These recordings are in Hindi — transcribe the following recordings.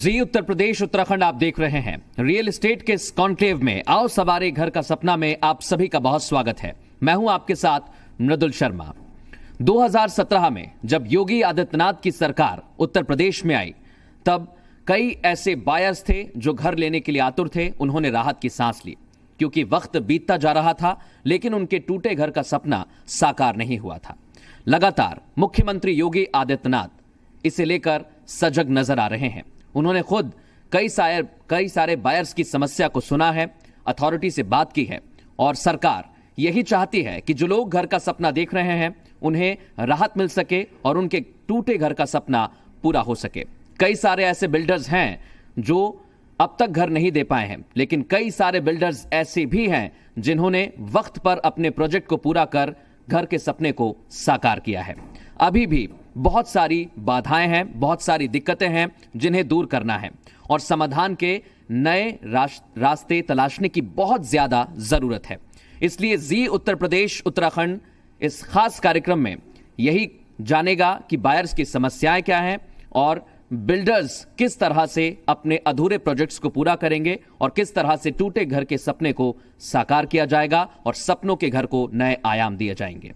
जी उत्तर प्रदेश उत्तराखंड आप देख रहे हैं। रियल एस्टेट के इस कॉन्क्लेव में आओ सवारे घर का सपना में आप सभी का बहुत स्वागत है। मैं हूं आपके साथ मृदुल शर्मा। 2017 में जब योगी आदित्यनाथ की सरकार उत्तर प्रदेश में आई तब कई ऐसे बायर्स थे जो घर लेने के लिए आतुर थे। उन्होंने राहत की सांस ली क्योंकि वक्त बीतता जा रहा था लेकिन उनके टूटे घर का सपना साकार नहीं हुआ था। लगातार मुख्यमंत्री योगी आदित्यनाथ इसे लेकर सजग नजर आ रहे हैं। उन्होंने खुद कई सारे बायर्स की समस्या को सुना है, अथॉरिटी से बात की है और सरकार यही चाहती है कि जो लोग घर का सपना देख रहे हैं उन्हें राहत मिल सके और उनके टूटे घर का सपना पूरा हो सके। कई सारे ऐसे बिल्डर्स हैं जो अब तक घर नहीं दे पाए हैं, लेकिन कई सारे बिल्डर्स ऐसे भी हैं जिन्होंने वक्त पर अपने प्रोजेक्ट को पूरा कर घर के सपने को साकार किया है। अभी भी बहुत सारी बाधाएं हैं, बहुत सारी दिक्कतें हैं जिन्हें दूर करना है और समाधान के नए रास्ते तलाशने की बहुत ज्यादा जरूरत है। इसलिए जी उत्तर प्रदेश उत्तराखंड इस खास कार्यक्रम में यही जानेगा कि बायर्स की समस्याएं क्या हैं और बिल्डर्स किस तरह से अपने अधूरे प्रोजेक्ट्स को पूरा करेंगे और किस तरह से टूटे घर के सपने को साकार किया जाएगा और सपनों के घर को नए आयाम दिए जाएंगे।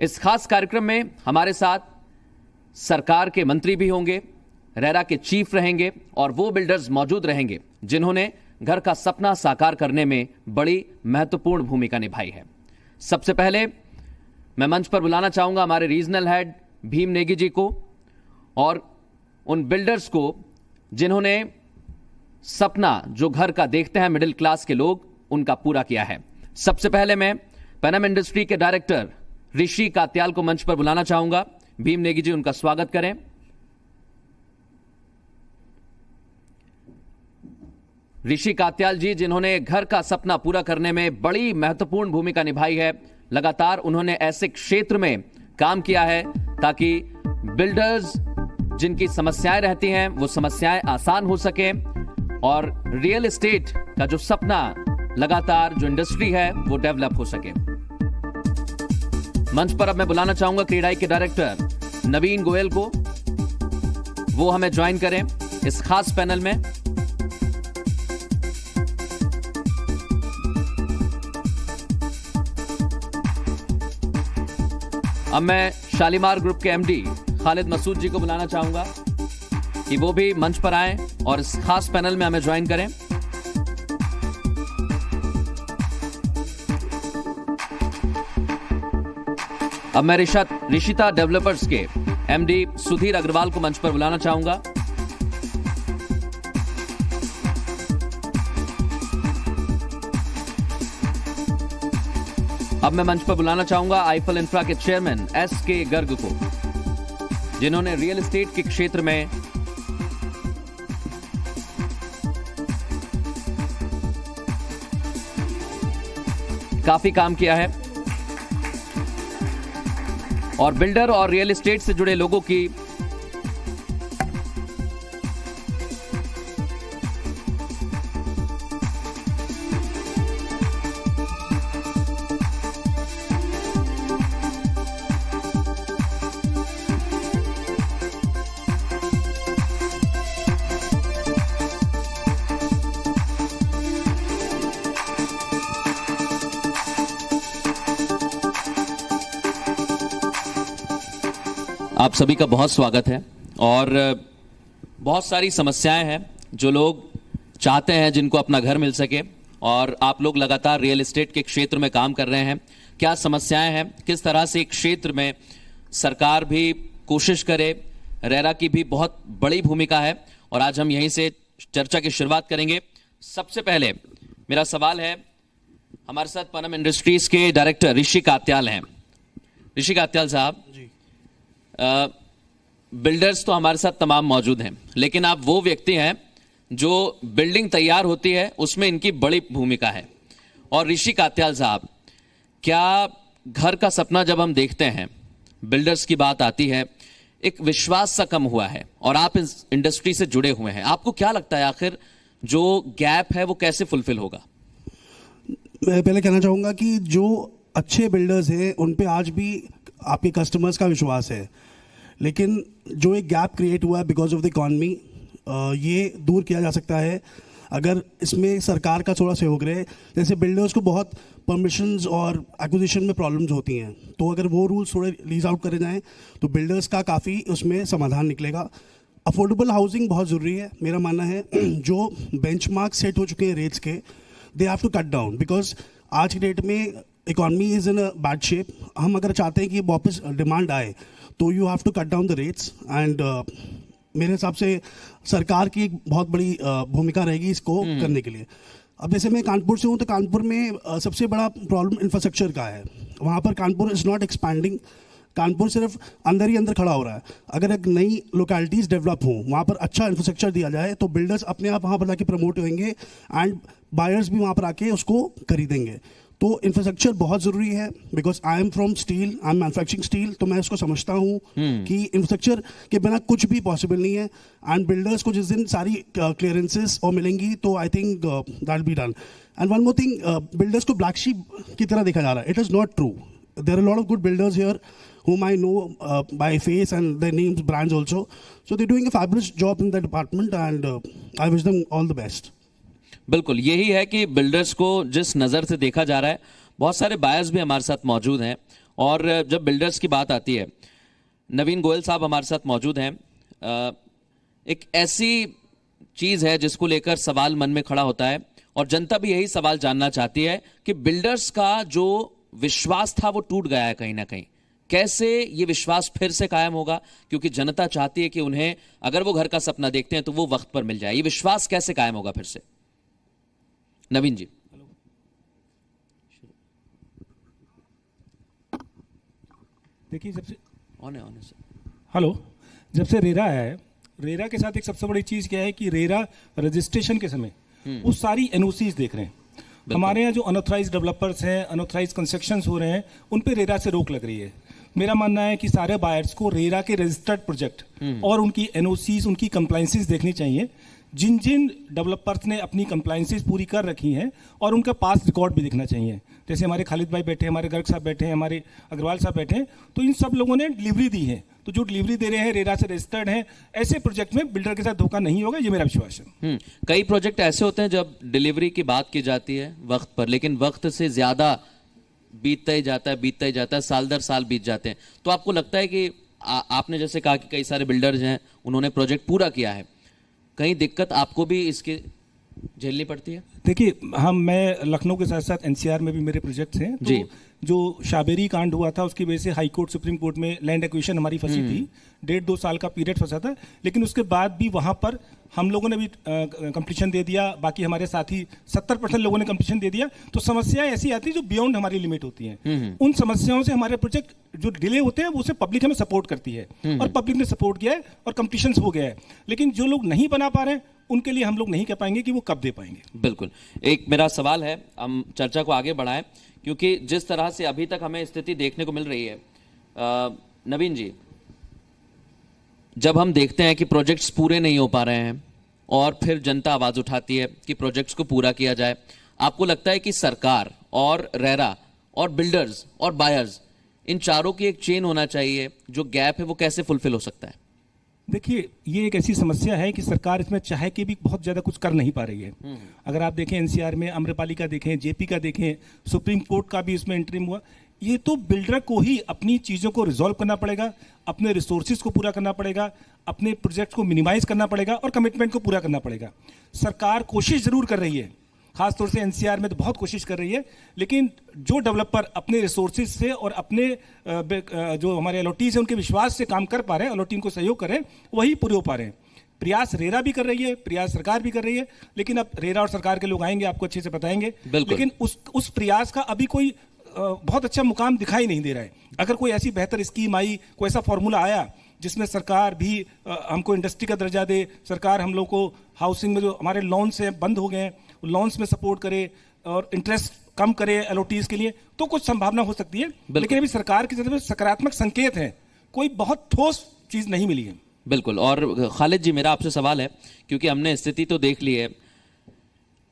इस खास कार्यक्रम में हमारे साथ सरकार के मंत्री भी होंगे, रेरा के चीफ रहेंगे और वो बिल्डर्स मौजूद रहेंगे जिन्होंने घर का सपना साकार करने में बड़ी महत्वपूर्ण भूमिका निभाई है। सबसे पहले मैं मंच पर बुलाना चाहूंगा हमारे रीजनल हेड भीम नेगी जी को और उन बिल्डर्स को जिन्होंने सपना जो घर का देखते हैं मिडिल क्लास के लोग उनका पूरा किया है। सबसे पहले मैं पेनम इंडस्ट्री के डायरेक्टर ऋषि कात्याल को मंच पर बुलाना चाहूंगा। भीम नेगी जी उनका स्वागत करें। ऋषि कात्याल जी जिन्होंने घर का सपना पूरा करने में बड़ी महत्वपूर्ण भूमिका निभाई है। लगातार उन्होंने ऐसे क्षेत्र में काम किया है ताकि बिल्डर्स जिनकी समस्याएं रहती हैं वो समस्याएं आसान हो सके और रियल एस्टेट का जो सपना लगातार जो इंडस्ट्री है वो डेवलप हो सके। मंच पर अब मैं बुलाना चाहूंगा क्रीडाई के डायरेक्टर नवीन गोयल को, वो हमें ज्वाइन करें इस खास पैनल में। अब मैं शालीमार ग्रुप के एमडी खालिद मसूद जी को बुलाना चाहूंगा कि वो भी मंच पर आए और इस खास पैनल में हमें ज्वाइन करें। अब मैं ऋषिता डेवलपर्स के एमडी सुधीर अग्रवाल को मंच पर बुलाना चाहूंगा। अब मैं मंच पर बुलाना चाहूंगा आईफल इंफ्रा के चेयरमैन एस.के. गर्ग को, जिन्होंने रियल एस्टेट के क्षेत्र में काफी काम किया है और बिल्डर और रियल एस्टेट से जुड़े लोगों की आप सभी का बहुत स्वागत है। और बहुत सारी समस्याएं हैं जो लोग चाहते हैं जिनको अपना घर मिल सके और आप लोग लगातार रियल एस्टेट के क्षेत्र में काम कर रहे हैं। क्या समस्याएं हैं, किस तरह से एक क्षेत्र में सरकार भी कोशिश करे, रेरा की भी बहुत बड़ी भूमिका है और आज हम यहीं से चर्चा की शुरुआत करेंगे। सबसे पहले मेरा सवाल है, हमारे साथ पेनम इंडस्ट्रीज के डायरेक्टर ऋषि कात्याल हैं। ऋषि कात्याल साहब जी, बिल्डर्स तो हमारे साथ तमाम मौजूद हैं, लेकिन आप वो व्यक्ति हैं जो बिल्डिंग तैयार होती है उसमें इनकी बड़ी भूमिका है। और ऋषि कात्याल साहब, क्या घर का सपना जब हम देखते हैं, बिल्डर्स की बात आती है, एक विश्वास सा कम हुआ है और आप इस इंडस्ट्री से जुड़े हुए हैं, आपको क्या लगता है आखिर जो गैप है वो कैसे फुलफिल होगा? मैं पहले कहना चाहूँगा कि जो अच्छे बिल्डर्स हैं उन पे आज भी आपके कस्टमर्स का विश्वास है। लेकिन जो एक गैप क्रिएट हुआ है बिकॉज ऑफ द इकॉनमी, ये दूर किया जा सकता है अगर इसमें सरकार का थोड़ा सहयोग रहे। जैसे बिल्डर्स को बहुत परमिशंस और एक्विजिशन में प्रॉब्लम्स होती हैं, तो अगर वो रूल्स थोड़े लीज आउट करे जाएं तो बिल्डर्स का काफ़ी उसमें समाधान निकलेगा। अफोर्डेबल हाउसिंग बहुत ज़रूरी है, मेरा मानना है। जो बेंचमार्क सेट हो चुके हैं रेट्स के, they have to cut down, because आज की डेट में economy is in a bad shape. हम अगर चाहते हैं कि वापस डिमांड आए तो you have to cut down the rates and मेरे हिसाब से सरकार की एक बहुत बड़ी भूमिका रहेगी इसको करने के लिए। अब जैसे मैं कानपुर से हूँ, तो कानपुर में सबसे बड़ा प्रॉब्लम इंफ्रास्ट्रक्चर का है। वहाँ पर Kanpur is not expanding, Kanpur सिर्फ अंदर ही अंदर खड़ा हो रहा है। अगर एक नई लोकेलिटीज़ डेवलप हों, वहाँ पर अच्छा इंफ्रास्ट्रक्चर दिया जाए, तो बिल्डर्स अपने आप वहाँ पर जाके प्रमोट होंगे एंड बायर्स भी वहाँ पर आके उसको खरीदेंगे। तो इंफ्रास्ट्रक्चर बहुत ज़रूरी है, because I am from steel, I am manufacturing steel, तो मैं उसको समझता हूँ कि इंफ्रास्ट्रक्चर के बिना कुछ भी पॉसिबल नहीं है। एंड बिल्डर्स को जिस दिन सारी क्लियरेंसेस और मिलेंगी, तो I think that be done. And one more thing, builders को ब्लैक शीप की तरह देखा जा रहा है। It is not true. There are lot of good builders here whom I know by face and their names, brands also. So they're doing a fabulous job in that department and I wish them all the best. बिल्कुल यही है कि बिल्डर्स को जिस नज़र से देखा जा रहा है, बहुत सारे बायर्स भी हमारे साथ मौजूद हैं। और जब बिल्डर्स की बात आती है, नवीन गोयल साहब हमारे साथ मौजूद हैं। एक ऐसी चीज़ है जिसको लेकर सवाल मन में खड़ा होता है और जनता भी यही सवाल जानना चाहती है कि बिल्डर्स का जो विश्वास था वो टूट गया है कहीं ना कहीं। कैसे ये विश्वास फिर से कायम होगा, क्योंकि जनता चाहती है कि उन्हें अगर वो घर का सपना देखते हैं तो वो वक्त पर मिल जाए। ये विश्वास कैसे कायम होगा फिर से? नवीन जी। देखिए, जब से हेलो, जब से रेरा है, रेरा के साथ एक सबसे बड़ी चीज क्या है कि रेरा रजिस्ट्रेशन के समय वो सारी एनओसीज देख रहे हैं। हमारे यहाँ जो अनऑथराइज डेवलपर्स हैं, अनऑथराइज कंस्ट्रक्शंस हो रहे हैं, उन पे रेरा से रोक लग रही है। मेरा मानना है कि सारे बायर्स को रेरा के रजिस्टर्ड प्रोजेक्ट और उनकी एनओसीज, उनकी कंप्लायंसेस देखनी चाहिए। जिन जिन डेवलपर्स ने अपनी कंप्लायंसेस पूरी कर रखी हैं और उनका पास रिकॉर्ड भी देखना चाहिए। जैसे हमारे खालिद भाई बैठे हैं, हमारे गर्ग साहब बैठे हैं, हमारे अग्रवाल साहब बैठे हैं, तो इन सब लोगों ने डिलीवरी दी है। तो जो डिलीवरी दे रहे हैं रेरा से रजिस्टर्ड हैं, ऐसे प्रोजेक्ट में बिल्डर के साथ धोखा नहीं होगा, ये मेरा विश्वास है। कई प्रोजेक्ट ऐसे होते हैं जब डिलीवरी की बात की जाती है वक्त पर, लेकिन वक्त से ज्यादा बीतता ही जाता है, साल दर साल बीत जाते हैं। तो आपको लगता है कि आपने जैसे कहा कि कई सारे बिल्डर्स हैं, उन्होंने प्रोजेक्ट पूरा किया है, कहीं दिक्कत आपको भी इसकी झेलनी पड़ती है? देखिए, मैं लखनऊ के साथ साथ एनसीआर में भी मेरे प्रोजेक्ट्स हैं। जी। जो शाबेरी कांड हुआ था उसकी वजह से हाई कोर्ट, सुप्रीम कोर्ट में लैंड एक्विजिशन हमारी फंसी थी। 1.5-2 साल का पीरियड फंसा था, लेकिन उसके बाद भी वहां पर हम लोगों ने भी कंप्लीशन दे दिया। बाकी हमारे साथी 70% लोगों ने कंप्लीशन दे दिया। तो समस्याएं ऐसी आती है जो बियॉन्ड हमारी लिमिट होती हैं। उन समस्याओं से हमारे प्रोजेक्ट जो डिले होते हैं, उसे पब्लिक हमें सपोर्ट करती है और पब्लिक ने सपोर्ट किया है और कंप्लीशन हो गया है। लेकिन जो लोग नहीं बना पा रहे हैं, उनके लिए हम लोग नहीं कह पाएंगे कि वो कब दे पाएंगे। बिल्कुल। एक मेरा सवाल है, हम चर्चा को आगे बढ़ाएं, क्योंकि जिस तरह से अभी तक हमें स्थिति देखने को मिल रही है, नवीन जी, जब हम देखते हैं कि प्रोजेक्ट्स पूरे नहीं हो पा रहे हैं और फिर जनता आवाज उठाती है कि प्रोजेक्ट्स को पूरा किया जाए, आपको लगता है कि सरकार और रेरा और बिल्डर्स और बायर्स, इन चारों की एक चेन होना चाहिए, जो गैप है वो कैसे फुलफिल हो सकता है? देखिए, ये एक ऐसी समस्या है कि सरकार इसमें चाहे के भी बहुत ज़्यादा कुछ कर नहीं पा रही है। अगर आप देखें एनसीआर में अम्रपाली का देखें, जेपी का देखें, सुप्रीम कोर्ट का भी इसमें इंटरिम हुआ। ये तो बिल्डर को ही अपनी चीज़ों को रिजॉल्व करना पड़ेगा, अपने रिसोर्सेज को पूरा करना पड़ेगा, अपने प्रोजेक्ट को मिनिमाइज करना पड़ेगा और कमिटमेंट को पूरा करना पड़ेगा। सरकार कोशिश ज़रूर कर रही है, खासतौर से एनसीआर में तो बहुत कोशिश कर रही है, लेकिन जो डेवलपर अपने रिसोर्सेज से और अपने जो हमारे अलॉटीज हैं उनके विश्वास से काम कर पा रहे हैं, अलॉटी को सहयोग कर रहे हैं, वही पूरे हो पा रहे हैं। प्रयास रेरा भी कर रही है, प्रयास सरकार भी कर रही है, लेकिन अब रेरा और सरकार के लोग आएंगे, आपको अच्छे से बताएंगे। लेकिन उस प्रयास का अभी कोई बहुत अच्छा मुकाम दिखाई नहीं दे रहा है। अगर कोई ऐसी बेहतर स्कीम आई, कोई ऐसा फॉर्मूला आया जिसमें सरकार भी हमको इंडस्ट्री का दर्जा दे, सरकार हम लोग को हाउसिंग में जो हमारे लोन्स हैं बंद हो गए हैं, लोन्स में सपोर्ट करे और इंटरेस्ट कम करे एलओटीज के लिए, तो कुछ संभावना हो सकती है। लेकिन अभी सरकार की तरफ से सकारात्मक संकेत है, कोई बहुत ठोस चीज नहीं मिली है। बिल्कुल। और खालिद जी, मेरा आपसे सवाल है, क्योंकि हमने स्थिति तो देख ली है,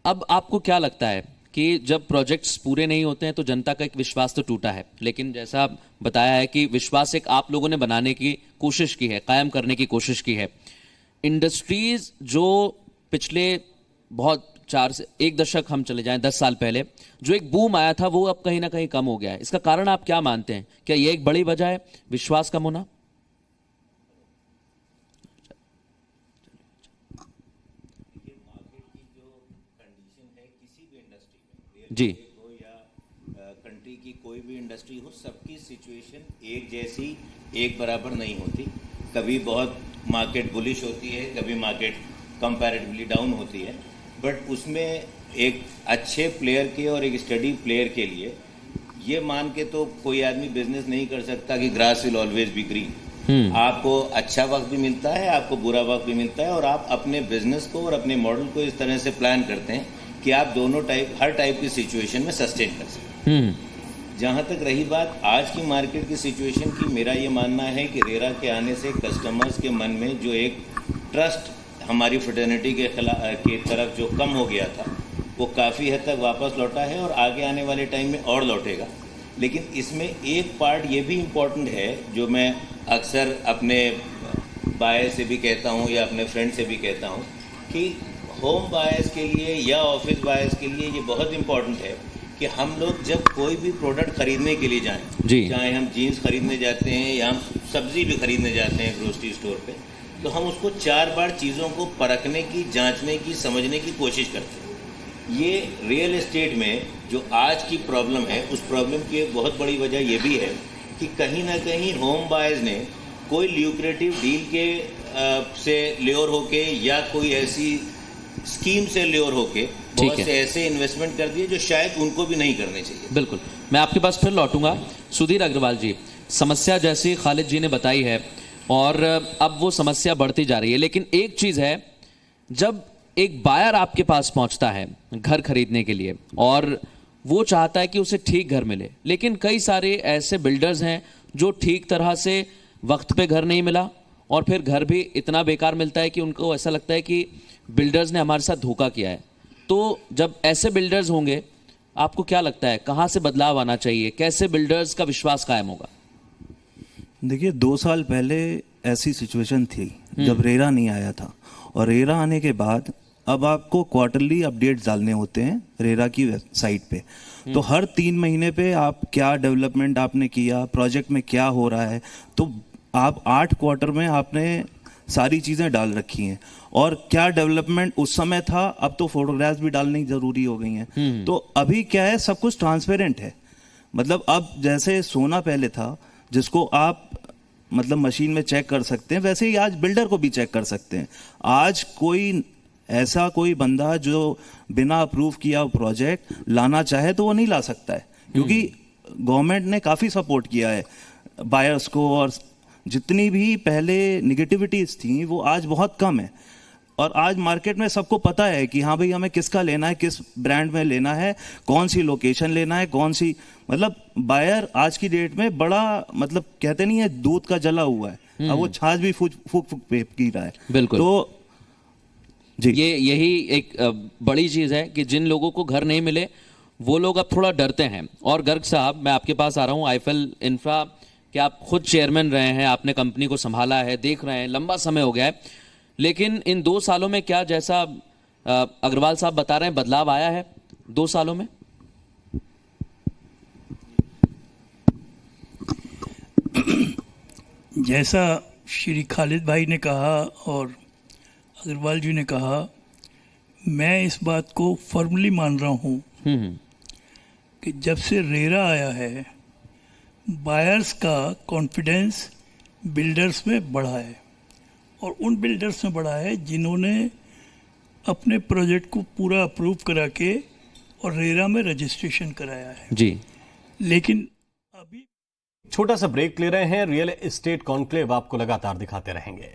अब आपको क्या लगता है कि जब प्रोजेक्ट्स पूरे नहीं होते हैं तो जनता का एक विश्वास तो टूटा है, लेकिन जैसा बताया है कि विश्वास एक आप लोगों ने बनाने की कोशिश की है, कायम करने की कोशिश की है। इंडस्ट्रीज जो पिछले बहुत 1 दशक हम चले जाएं 10 साल पहले जो एक बूम आया था वो अब कहीं ना कहीं कम हो गया है, इसका कारण आप क्या मानते हैं? क्या ये एक बड़ी वजह है विश्वास कम होना? जी हो या कंट्री की कोई भी इंडस्ट्री हो, सबकी सिचुएशन एक जैसी एक बराबर नहीं होती। कभी बहुत मार्केट बुलिश होती है, कभी मार्केट कंपैरेटिवली डाउन होती है, बट उसमें एक अच्छे प्लेयर के और एक स्टडी प्लेयर के लिए ये मान के तो कोई आदमी बिजनेस नहीं कर सकता कि grass will always be green. आपको अच्छा वक्त भी मिलता है, आपको बुरा वक्त भी मिलता है, और आप अपने बिजनेस को और अपने मॉडल को इस तरह से प्लान करते हैं कि आप दोनों हर टाइप की सिचुएशन में सस्टेन कर सकें। जहाँ तक रही बात आज की मार्केट की सिचुएशन की, मेरा ये मानना है कि रेरा के आने से कस्टमर्स के मन में जो एक ट्रस्ट हमारी फ्रेटर्निटी के तरफ जो कम हो गया था वो काफ़ी हद तक वापस लौटा है और आगे आने वाले टाइम में और लौटेगा। लेकिन इसमें एक पार्ट ये भी इम्पॉर्टेंट है जो मैं अक्सर अपने बायर से भी कहता हूँ या अपने फ्रेंड से भी कहता हूँ कि होम बायर्स के लिए या ऑफिस बायर्स के लिए ये बहुत इम्पॉर्टेंट है कि हम लोग जब कोई भी प्रोडक्ट खरीदने के लिए जाएं, चाहे हम जीन्स खरीदने जाते हैं या हम सब्जी भी खरीदने जाते हैं ग्रोसरी स्टोर पे, तो हम उसको 4 बार चीज़ों को परखने की, जांचने की, समझने की कोशिश करते हैं। ये रियल एस्टेट में जो आज की प्रॉब्लम है, उस प्रॉब्लम की एक बहुत बड़ी वजह ये भी है कि कहीं ना कहीं होम बायर्स ने कोई ल्यूक्रेटिव डील के से ल्योर होके या कोई ऐसी स्कीम से ल्योर होके बहुत से ऐसे इन्वेस्टमेंट कर दिए जो शायद उनको भी नहीं करने चाहिए। बिल्कुल, मैं आपके पास फिर लौटूंगा। सुधीर अग्रवाल जी, समस्या जैसी खालिद जी ने बताई है और अब वो समस्या बढ़ती जा रही है, लेकिन एक चीज है, जब एक बायर आपके पास पहुंचता है घर खरीदने के लिए और वो चाहता है कि उसे ठीक घर मिले, लेकिन कई सारे ऐसे बिल्डर्स हैं जो ठीक तरह से वक्त पे घर नहीं मिला और फिर घर भी इतना बेकार मिलता है कि उनको ऐसा लगता है कि बिल्डर्स ने हमारे साथ धोखा किया है। तो जब ऐसे बिल्डर्स होंगे, आपको क्या लगता है कहाँ से बदलाव आना चाहिए? कैसे बिल्डर्स का विश्वास कायम होगा? देखिए, 2 साल पहले ऐसी सिचुएशन थी जब रेरा नहीं आया था, और रेरा आने के बाद अब आपको क्वार्टरली अपडेट्स डालने होते हैं रेरा की वेबसाइट पे। तो हर 3 महीने पे आप क्या डेवलपमेंट आपने किया, प्रोजेक्ट में क्या हो रहा है, तो आप 8 क्वार्टर में आपने सारी चीज़ें डाल रखी हैं। और क्या डेवलपमेंट उस समय था, अब तो फोटोग्राफ्स भी डालनी जरूरी हो गई हैं। तो अभी क्या है, सब कुछ ट्रांसपेरेंट है। मतलब अब जैसे सोना पहले था जिसको आप मतलब मशीन में चेक कर सकते हैं, वैसे ही आज बिल्डर को भी चेक कर सकते हैं। आज कोई बंदा जो बिना अप्रूव किया प्रोजेक्ट लाना चाहे तो वो नहीं ला सकता है, क्योंकि गवर्नमेंट ने काफ़ी सपोर्ट किया है बायर्स को, और जितनी भी पहले निगेटिविटीज थी वो आज बहुत कम है। और आज मार्केट में सबको पता है कि हाँ भाई हमें किसका लेना है, किस ब्रांड में लेना है, कौन सी लोकेशन लेना है, कौन सी, मतलब बायर आज की डेट में बड़ा, मतलब कहते नहीं है दूध का जला हुआ है, अब वो छाछ भी फूक फूक पी रहा है। बिल्कुल। तो जी, यही एक बड़ी चीज है कि जिन लोगों को घर नहीं मिले वो लोग अब थोड़ा डरते हैं। और गर्ग साहब, मैं आपके पास आ रहा हूँ। आईफेल इंफ्रा के आप खुद चेयरमैन रहे हैं, आपने कंपनी को संभाला है, देख रहे हैं, लंबा समय हो गया है, लेकिन इन 2 सालों में क्या, जैसा अग्रवाल साहब बता रहे हैं, बदलाव आया है 2 सालों में? जैसा श्री खालिद भाई ने कहा और अग्रवाल जी ने कहा, मैं इस बात को फर्मली मान रहा हूँ कि जब से रेरा आया है, बायर्स का कॉन्फिडेंस बिल्डर्स में बढ़ा है, और उन बिल्डर्स में बढ़ा है जिन्होंने अपने प्रोजेक्ट को पूरा अप्रूव करा के और रेरा में रजिस्ट्रेशन कराया है जी। लेकिन अभी छोटा सा ब्रेक ले रहे हैं। रियल एस्टेट कॉन्क्लेव आपको लगातार दिखाते रहेंगे।